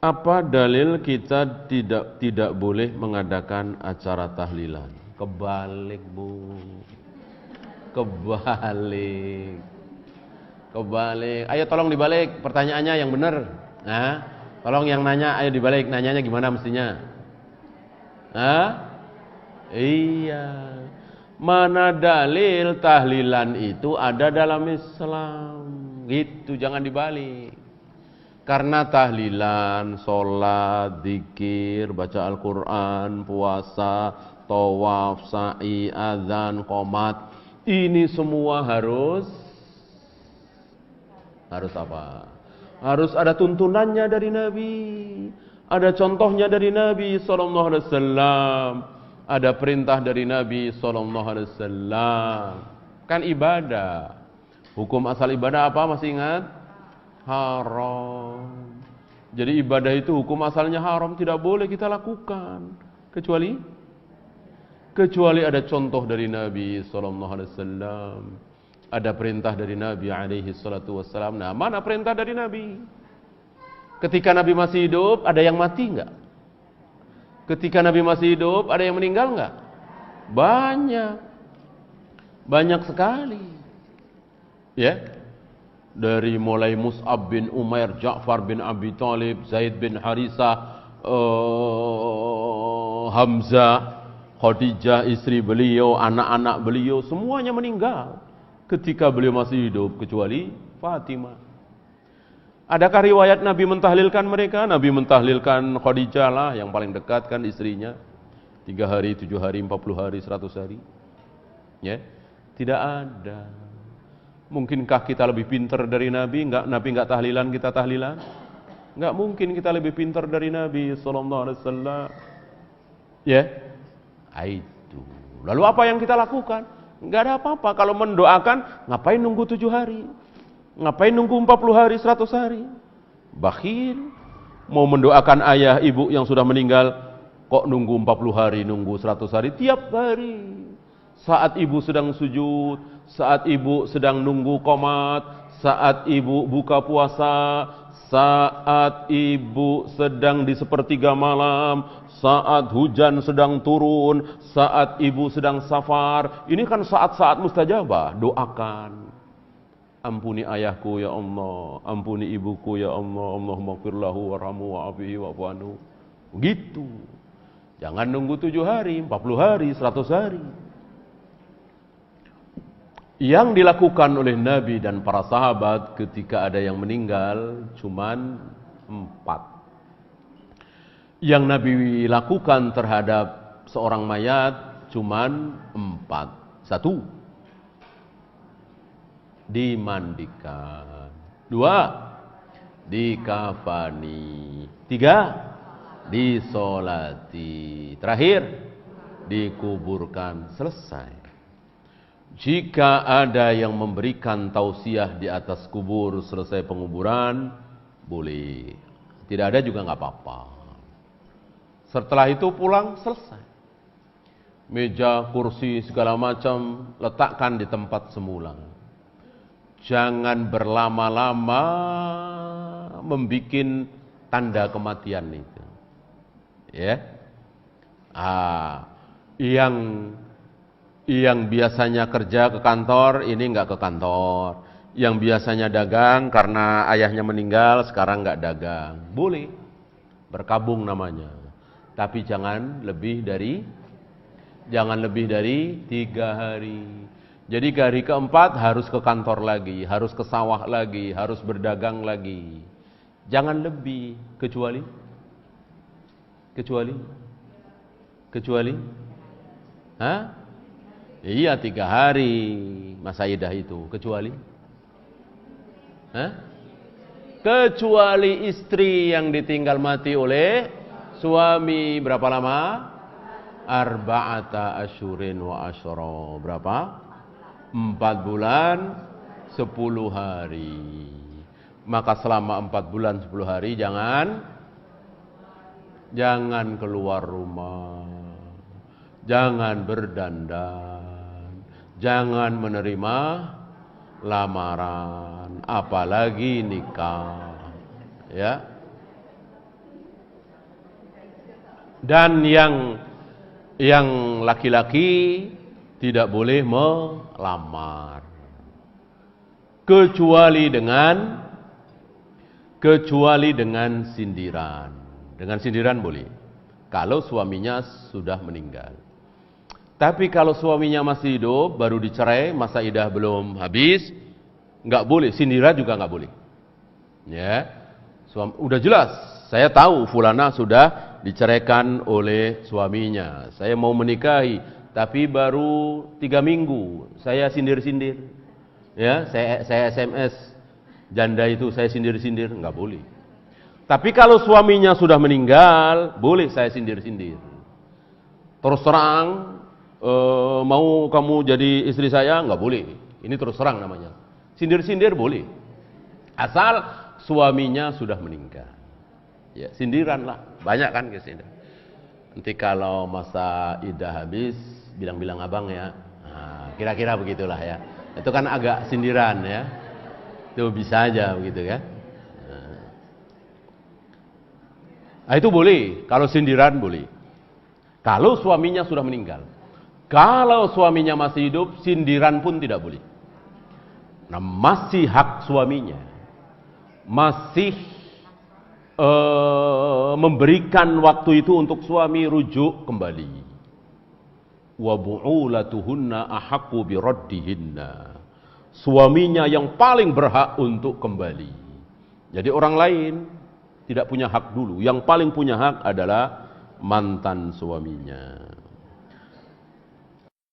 Apa dalil kita tidak boleh mengadakan acara tahlilan? Kebalik, Bu. Kebalik. Ayo tolong dibalik pertanyaannya yang benar. Nah, tolong yang nanya, ayo dibalik nanyanya gimana mestinya? Iya. Mana dalil tahlilan itu ada dalam Islam? Gitu, jangan dibalik. Karena tahlilan, sholat, zikir, baca Al-Quran, puasa, tawaf, sa'i, azan, qomat, ini semua harus apa? Harus ada tuntunannya dari Nabi, ada contohnya dari Nabi sallallahu alaihi wasallam, ada perintah dari Nabi sallallahu alaihi wasallam. Kan ibadah. Hukum asal ibadah apa, masih ingat? Haram. Jadi ibadah itu hukum asalnya haram, tidak boleh kita lakukan kecuali ada contoh dari Nabi sallallahu alaihi wasallam. Ada perintah dari Nabi alaihi salatu wassalam. Nah, mana perintah dari Nabi? Ketika Nabi masih hidup, ada yang mati enggak? Ketika Nabi masih hidup, ada yang meninggal enggak? Banyak. Banyak sekali. Ya. Dari mulai Mus'ab bin Umair, Ja'far bin Abi Thalib, Zaid bin Harisah, Hamzah, Khadijah istri beliau, anak-anak beliau, semuanya meninggal ketika beliau masih hidup, kecuali Fatimah. Adakah riwayat Nabi mentahlilkan mereka? Nabi mentahlilkan Khadijah lah, yang paling dekat kan istrinya. 3 hari, 7 hari, 40 hari, 100 hari. Ya, tidak ada. Mungkinkah kita lebih pintar dari Nabi? Nabi enggak tahlilan, kita tahlilan? Enggak mungkin kita lebih pintar dari Nabi sallallahu alaihi wasallam. Ya. Itu. Lalu apa yang kita lakukan? Enggak ada apa-apa. Kalau mendoakan, ngapain nunggu 7 hari? Ngapain nunggu 40 hari, 100 hari? Bakhil. Mau mendoakan ayah, ibu yang sudah meninggal, kok nunggu 40 hari, nunggu 100 hari? Tiap hari. Saat ibu sedang sujud, saat ibu sedang nunggu qomat, saat ibu buka puasa, saat ibu sedang di sepertiga malam, saat hujan sedang turun, saat ibu sedang safar. Ini kan saat-saat mustajabah. Doakan. Ampuni ayahku ya Allah, ampuni ibuku ya Allah, Allahumma ighfir lahu warhamhu wa'afihi wa'fu anhu. Begitu. Jangan nunggu 7 hari, 40 hari, 100 hari. Yang dilakukan oleh Nabi dan para sahabat ketika ada yang meninggal cuman 4. Yang Nabi lakukan terhadap seorang mayat cuman 4. 1, dimandikan. 2, dikafani. 3, disolati. Terakhir, dikuburkan. Selesai. Jika ada yang memberikan tausiah di atas kubur selesai penguburan, boleh. Tidak ada juga enggak apa-apa. Setelah itu pulang, selesai. Meja, kursi, segala macam letakkan di tempat semula. Jangan berlama-lama membikin tanda kematian itu. Ya. Yang biasanya kerja ke kantor, ini enggak ke kantor. Yang biasanya dagang karena ayahnya meninggal, sekarang enggak dagang. Boleh. Berkabung namanya. Tapi jangan lebih dari 3 hari. Jadi hari keempat harus ke kantor lagi, harus ke sawah lagi, harus berdagang lagi. Jangan lebih, kecuali Iya 3 hari masa idah itu. Kecuali istri yang ditinggal mati oleh suami. Berapa lama? 4 asyurin wa asyra. Berapa? 4 bulan 10 hari. Maka selama 4 bulan 10 hari jangan keluar rumah. Jangan berdandan, jangan menerima lamaran, apalagi nikah. Ya. Dan yang laki-laki tidak boleh melamar kecuali dengan sindiran. Dengan sindiran boleh kalau suaminya sudah meninggal. Tapi kalau suaminya masih hidup, baru dicerai, masa iddah belum habis, nggak boleh, sindiran juga nggak boleh. Ya, udah jelas, saya tahu fulana sudah diceraikan oleh suaminya. Saya mau menikahi, tapi baru 3 minggu, saya sindir-sindir. Ya, saya SMS, janda itu saya sindir-sindir, nggak boleh. Tapi kalau suaminya sudah meninggal, boleh saya sindir-sindir. Terus terang, mau kamu jadi istri saya, nggak boleh. Ini terus terang namanya. Sindir-sindir boleh, asal suaminya sudah meninggal. Ya, sindiran lah, banyak kan kesindir. Nanti kalau masa iddah habis, bilang-bilang abang ya. Nah, kira-kira begitulah ya. Itu kan agak sindiran ya. Itu bisa aja begitu ya. Nah, itu boleh, kalau sindiran boleh. Kalau suaminya sudah meninggal. Kalau suaminya masih hidup, sindiran pun tidak boleh. Nah, masih hak suaminya. Masih memberikan waktu itu untuk suami rujuk kembali. Wa bu'ulatuhunna ahaqqu biraddihinna. Suaminya yang paling berhak untuk kembali. Jadi orang lain tidak punya hak dulu. Yang paling punya hak adalah mantan suaminya.